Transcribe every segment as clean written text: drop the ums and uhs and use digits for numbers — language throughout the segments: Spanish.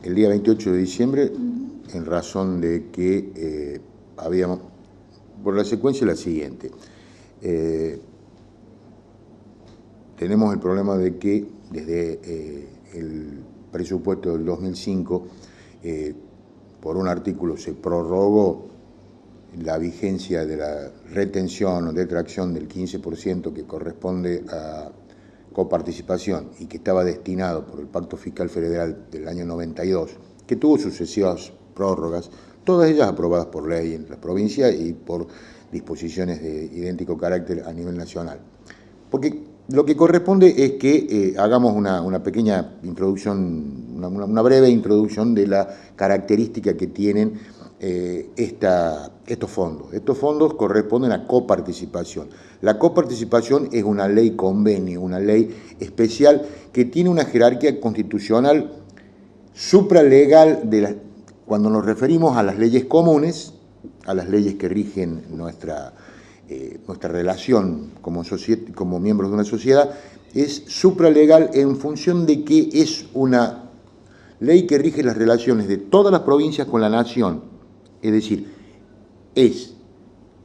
el día 28 de diciembre, en razón de que habíamos, por la secuencia la siguiente, tenemos el problema de que desde el presupuesto del 2005, por un artículo se prorrogó la vigencia de la retención o detracción del 15% que corresponde a coparticipación y que estaba destinado por el Pacto Fiscal Federal del año 92, que tuvo sucesivas prórrogas, todas ellas aprobadas por ley en la provincia y por disposiciones de idéntico carácter a nivel nacional. Porque lo que corresponde es que hagamos una pequeña introducción, una breve introducción de la característica que tienen estos fondos. Estos fondos corresponden a coparticipación. La coparticipación es una ley convenio, una ley especial que tiene una jerarquía constitucional supralegal cuando nos referimos a las leyes comunes, a las leyes que rigen nuestra relación como miembros de una sociedad, es supralegal en función de que es una ley que rige las relaciones de todas las provincias con la nación. Es decir, es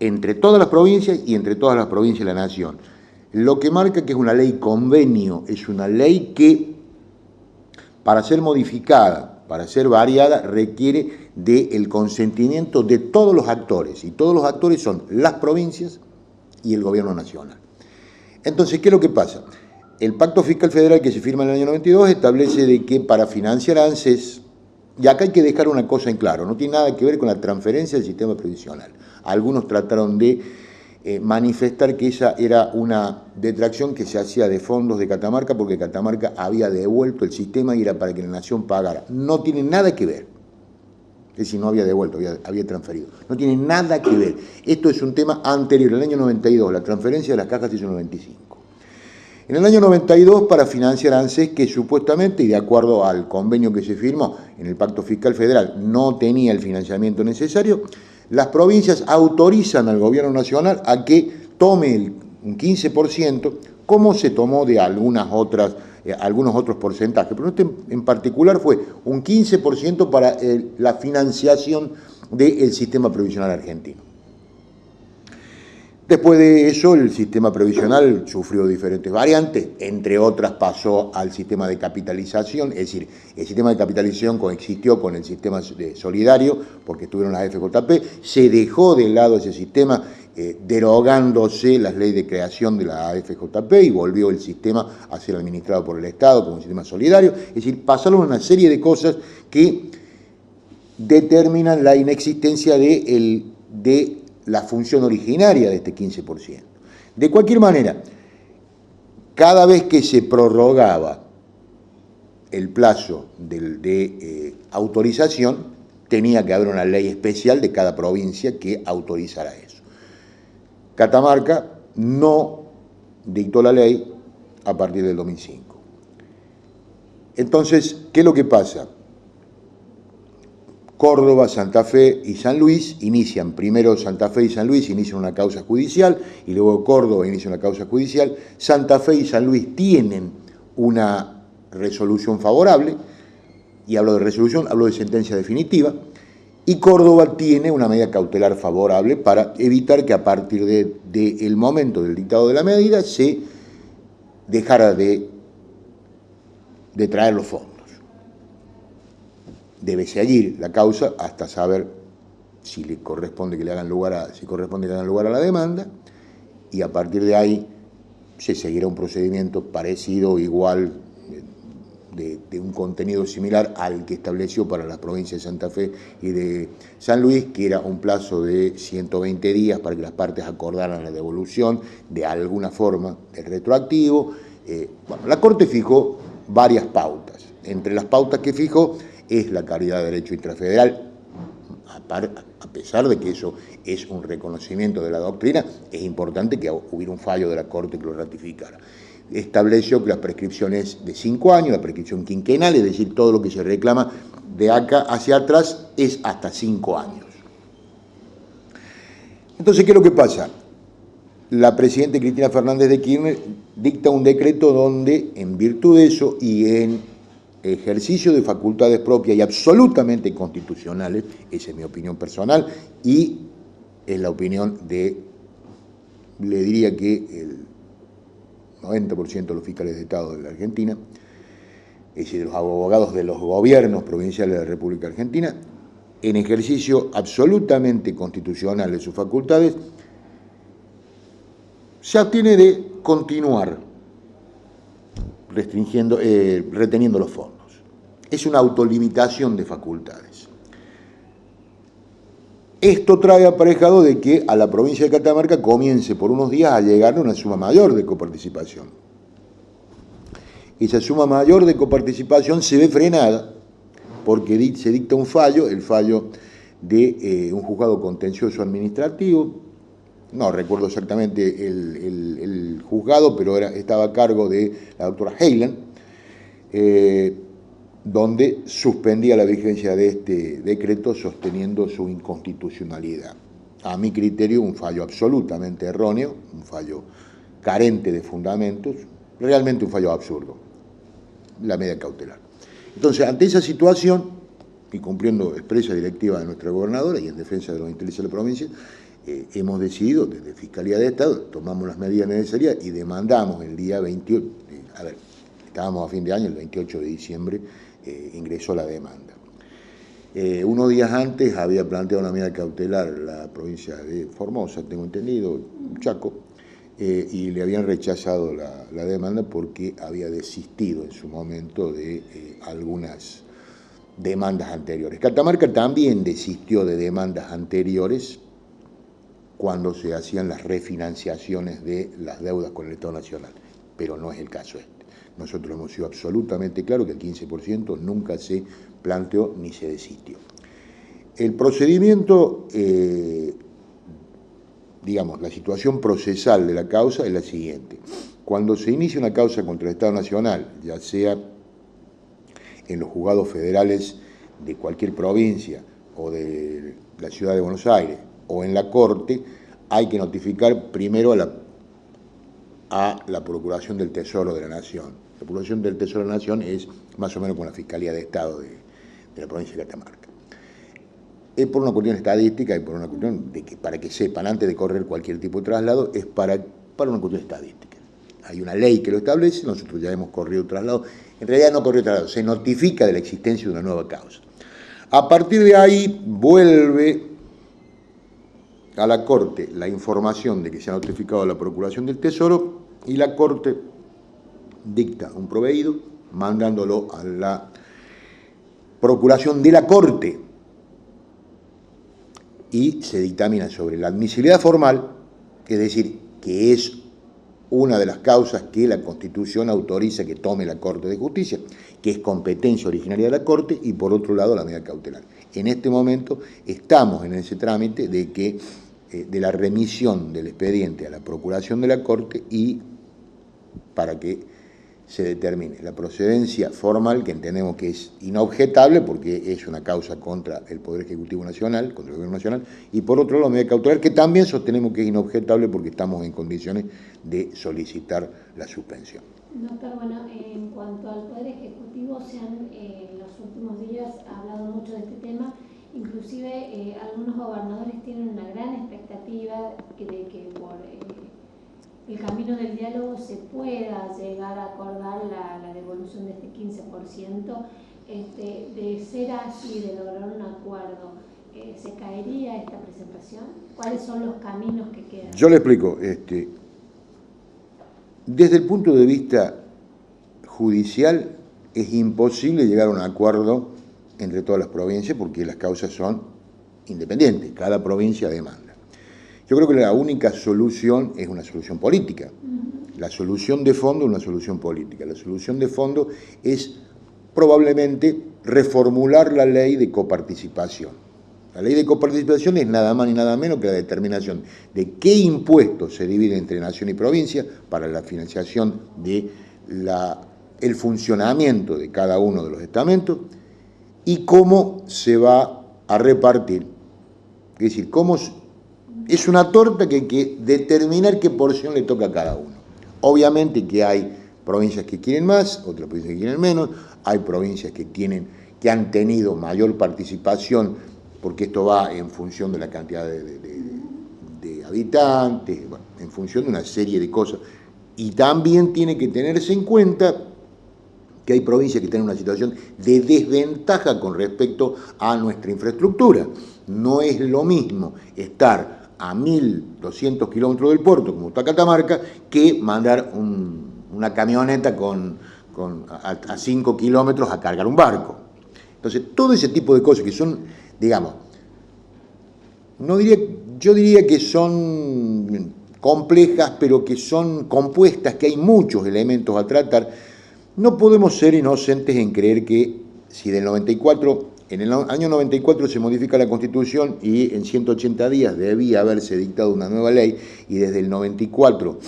entre todas las provincias y entre todas las provincias de la nación. Lo que marca que es una ley convenio, es una ley que, para ser modificada, para ser variada, requiere del consentimiento de todos los actores, y todos los actores son las provincias y el gobierno nacional. Entonces, ¿qué es lo que pasa? El Pacto Fiscal Federal que se firma en el año 92 establece de que para financiar ANSES, y acá hay que dejar una cosa en claro, no tiene nada que ver con la transferencia del sistema previsional. Algunos trataron de manifestar que esa era una detracción que se hacía de fondos de Catamarca porque Catamarca había devuelto el sistema y era para que la nación pagara. No tiene nada que ver. Es decir, no había devuelto, había transferido. No tiene nada que ver. Esto es un tema anterior, en el año 92, la transferencia de las cajas se hizo en el 95. En el año 92, para financiar ANSES, que supuestamente, y de acuerdo al convenio que se firmó en el Pacto Fiscal Federal, no tenía el financiamiento necesario, las provincias autorizan al gobierno nacional a que tome un 15%, como se tomó de algunos otros porcentajes, pero este en particular fue un 15% para la financiación del sistema previsional argentino. Después de eso, el sistema previsional sufrió diferentes variantes, entre otras pasó al sistema de capitalización, es decir, el sistema de capitalización coexistió con el sistema solidario, porque estuvieron las FJP, se dejó de lado ese sistema, derogándose las leyes de creación de la AFJP y volvió el sistema a ser administrado por el Estado como un sistema solidario, es decir, pasaron una serie de cosas que determinan la inexistencia de la función originaria de este 15%. De cualquier manera, cada vez que se prorrogaba el plazo de autorización, tenía que haber una ley especial de cada provincia que autorizara eso. Catamarca no dictó la ley a partir del 2005. Entonces, ¿qué es lo que pasa? Córdoba, Santa Fe y San Luis inician, primero Santa Fe y San Luis inician una causa judicial y luego Córdoba inicia una causa judicial. Santa Fe y San Luis tienen una resolución favorable, y hablo de resolución, hablo de sentencia definitiva, y Córdoba tiene una medida cautelar favorable para evitar que a partir del momento del dictado de la medida se dejara de traer los fondos. Debe seguir la causa hasta saber si le corresponde que le hagan lugar a la demanda, y a partir de ahí se seguirá un procedimiento parecido o igual de un contenido similar al que estableció para las provincias de Santa Fe y de San Luis, que era un plazo de 120 días para que las partes acordaran la devolución de alguna forma del retroactivo. Bueno, la Corte fijó varias pautas. Entre las pautas que fijó es la calidad de derecho intrafederal, a pesar de que eso es un reconocimiento de la doctrina, es importante que hubiera un fallo de la Corte que lo ratificara. Estableció que la prescripción es de 5 años, la prescripción quinquenal, es decir, todo lo que se reclama de acá hacia atrás es hasta 5 años. Entonces, ¿qué es lo que pasa? La presidenta Cristina Fernández de Kirchner dicta un decreto donde, en virtud de eso y en ejercicio de facultades propias y absolutamente constitucionales, esa es mi opinión personal, y es la opinión de, le diría que el 90% de los fiscales de Estado de la Argentina, es decir, de los abogados de los gobiernos provinciales de la República Argentina, en ejercicio absolutamente constitucional de sus facultades, se abstiene de continuar reteniendo los fondos. Es una autolimitación de facultades. Esto trae aparejado de que a la provincia de Catamarca comience por unos días a llegar una suma mayor de coparticipación. Esa suma mayor de coparticipación se ve frenada porque se dicta un fallo, el fallo de un juzgado contencioso administrativo, no recuerdo exactamente el juzgado, pero estaba a cargo de la doctora Heiland, donde suspendía la vigencia de este decreto sosteniendo su inconstitucionalidad. A mi criterio, un fallo absolutamente erróneo, un fallo carente de fundamentos, realmente un fallo absurdo, la medida cautelar. Entonces, ante esa situación, y cumpliendo expresa directiva de nuestra gobernadora y en defensa de los intereses de la provincia, hemos decidido, desde Fiscalía de Estado, tomamos las medidas necesarias y demandamos el día 28, estábamos a fin de año, el 28 de diciembre, ingresó la demanda. Unos días antes había planteado una medida cautelar la provincia de Formosa, tengo entendido, Chaco, y le habían rechazado la demanda porque había desistido en su momento de algunas demandas anteriores. Catamarca también desistió de demandas anteriores cuando se hacían las refinanciaciones de las deudas con el Estado Nacional, pero no es el caso este. Nosotros hemos sido absolutamente claros que el 15% nunca se planteó ni se desistió. El procedimiento, digamos, la situación procesal de la causa es la siguiente. Cuando se inicia una causa contra el Estado Nacional, ya sea en los juzgados federales de cualquier provincia o de la ciudad de Buenos Aires o en la Corte, hay que notificar primero a la Procuración del Tesoro de la Nación. La Procuración del Tesoro de la Nación es más o menos como la Fiscalía de Estado de la provincia de Catamarca. Es por una cuestión estadística y por una cuestión de que, para que sepan, antes de correr cualquier tipo de traslado, es para una cuestión estadística. Hay una ley que lo establece, nosotros ya hemos corrido traslado. En realidad no corrió traslado, se notifica de la existencia de una nueva causa. A partir de ahí vuelve a la Corte la información de que se ha notificado a la Procuración del Tesoro y la Corte dicta un proveído mandándolo a la Procuración de la Corte y se dictamina sobre la admisibilidad formal, es decir, que es una de las causas que la Constitución autoriza que tome la Corte de Justicia, que es competencia originaria de la Corte, y por otro lado la medida cautelar. En este momento estamos en ese trámite de la remisión del expediente a la Procuración de la Corte y para que se determine la procedencia formal, que entendemos que es inobjetable porque es una causa contra el Poder Ejecutivo Nacional, contra el Gobierno Nacional, y por otro lado la medida cautelar, que también sostenemos que es inobjetable porque estamos en condiciones de solicitar la suspensión. Doctor, bueno, en cuanto al Poder Ejecutivo, en los últimos días ha hablado mucho de este tema, inclusive algunos gobernadores tienen una gran expectativa de que por el camino del diálogo se pueda llegar a acordar la devolución de este 15%. De ser así, de lograr un acuerdo, ¿se caería esta presentación? ¿Cuáles son los caminos que quedan? Yo le explico. Desde el punto de vista judicial es imposible llegar a un acuerdo entre todas las provincias porque las causas son independientes, cada provincia demanda. Yo creo que la única solución es una solución política. La solución de fondo es una solución política. La solución de fondo es probablemente reformular la ley de coparticipación. La ley de coparticipación es nada más ni nada menos que la determinación de qué impuestos se dividen entre nación y provincia para la financiación del funcionamiento de cada uno de los estamentos y cómo se va a repartir. Es decir, es una torta que hay que determinar qué porción le toca a cada uno. Obviamente que hay provincias que quieren más, otras provincias que quieren menos, hay provincias que han tenido mayor participación, porque esto va en función de la cantidad de habitantes, bueno, en función de una serie de cosas. Y también tiene que tenerse en cuenta que hay provincias que tienen una situación de desventaja con respecto a nuestra infraestructura. No es lo mismo estar a 1.200 kilómetros del puerto, como está Catamarca, que mandar una camioneta a 5 kilómetros a cargar un barco. Entonces, todo ese tipo de cosas que son, digamos, yo diría que son complejas, pero que son compuestas, que hay muchos elementos a tratar. No podemos ser inocentes en creer que si en el año 94 se modifica la Constitución y en 180 días debía haberse dictado una nueva ley, y desde el 94,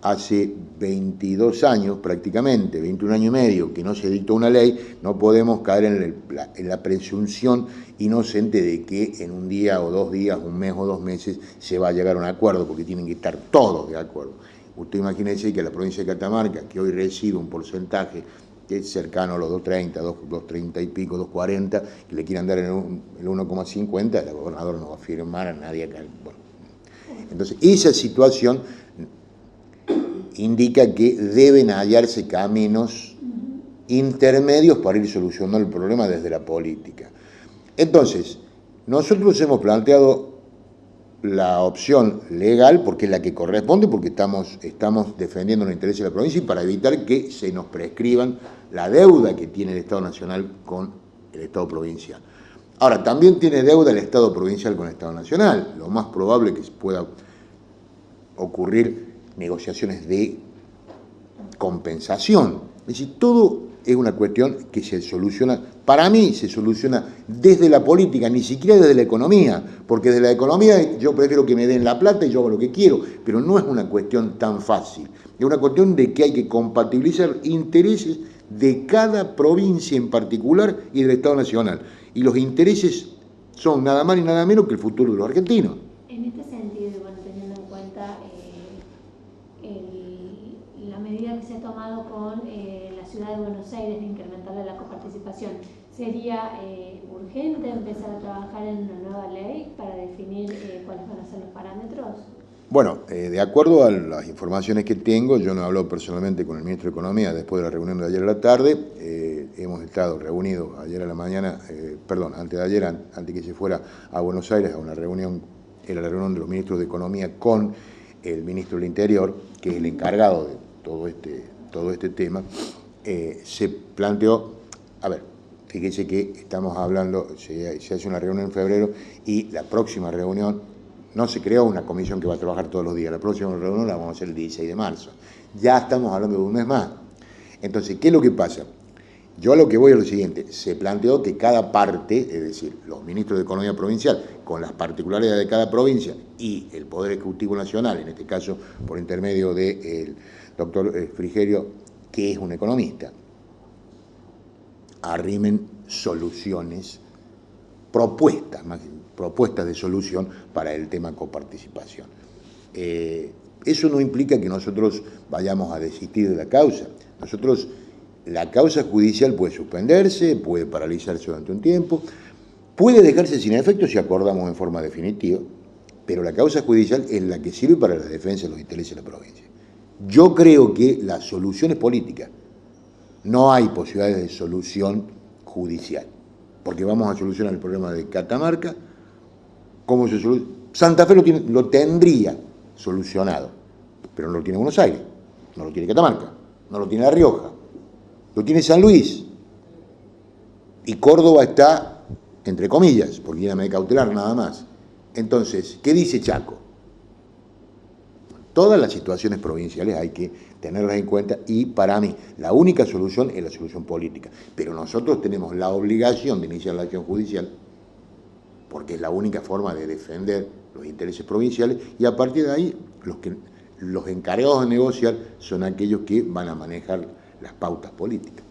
hace 22 años prácticamente, 21 años y medio, que no se dictó una ley, no podemos caer en la presunción inocente de que en un día o 2 días, un mes o 2 meses se va a llegar a un acuerdo, porque tienen que estar todos de acuerdo. Usted imagínese que la provincia de Catamarca, que hoy recibe un porcentaje que es cercano a los 2.30, 2.30 y pico, 2.40, que le quieran dar el 1,50, el gobernador no va a firmar a nadie acá. Bueno. Entonces, esa situación indica que deben hallarse caminos intermedios para ir solucionando el problema desde la política. Entonces, nosotros hemos planteado la opción legal porque es la que corresponde, porque estamos defendiendo los intereses de la provincia y para evitar que se nos prescriban la deuda que tiene el Estado Nacional con el Estado provincial. Ahora, también tiene deuda el Estado provincial con el Estado Nacional. Lo más probable es que pueda ocurrir negociaciones de compensación. Es decir, todo es una cuestión que se soluciona, para mí se soluciona desde la política, ni siquiera desde la economía, porque desde la economía yo prefiero que me den la plata y yo hago lo que quiero, pero no es una cuestión tan fácil. Es una cuestión de que hay que compatibilizar intereses de cada provincia en particular y del Estado Nacional. Y los intereses son nada más ni nada menos que el futuro de los argentinos. En este sentido, bueno, teniendo en cuenta la medida que se ha tomado con la ciudad de Buenos Aires de incrementarle la coparticipación, ¿sería urgente empezar a trabajar en una nueva ley para definir cuáles van a ser los parámetros? Bueno, de acuerdo a las informaciones que tengo, yo no he hablado personalmente con el ministro de Economía después de la reunión de ayer a la tarde, hemos estado reunidos ayer a la mañana, antes de ayer, antes que se fuera a Buenos Aires a una reunión, era la reunión de los ministros de Economía con el ministro del Interior, que es el encargado de todo este tema. Se planteó, a ver, fíjese que estamos hablando, se hace una reunión en febrero y la próxima reunión, no se creó una comisión que va a trabajar todos los días, la próxima reunión la vamos a hacer el 16 de marzo. Ya estamos hablando de un mes más. Entonces, ¿qué es lo que pasa? Yo a lo que voy es lo siguiente, se planteó que cada parte, es decir, los ministros de Economía provincial, con las particularidades de cada provincia y el Poder Ejecutivo Nacional, en este caso por intermedio del doctor Frigerio, que es un economista, arrimen soluciones, propuestas de solución para el tema coparticipación. Eso no implica que nosotros vayamos a desistir de la causa. La causa judicial puede suspenderse, puede paralizarse durante un tiempo, puede dejarse sin efecto si acordamos en forma definitiva, pero la causa judicial es la que sirve para la defensa de los intereses de la provincia. Yo creo que la solución es política. No hay posibilidades de solución judicial, porque vamos a solucionar el problema de Catamarca. ¿Cómo se soluciona? Santa Fe lo tendría solucionado, pero no lo tiene Buenos Aires, no lo tiene Catamarca, no lo tiene La Rioja, lo tiene San Luis. Y Córdoba está, entre comillas, porque tiene medida cautelar nada más. Entonces, ¿qué dice Chaco? Todas las situaciones provinciales hay que tenerlas en cuenta y para mí la única solución es la solución política. Pero nosotros tenemos la obligación de iniciar la acción judicial porque es la única forma de defender los intereses provinciales y a partir de ahí los encargados de negociar son aquellos que van a manejar las pautas políticas.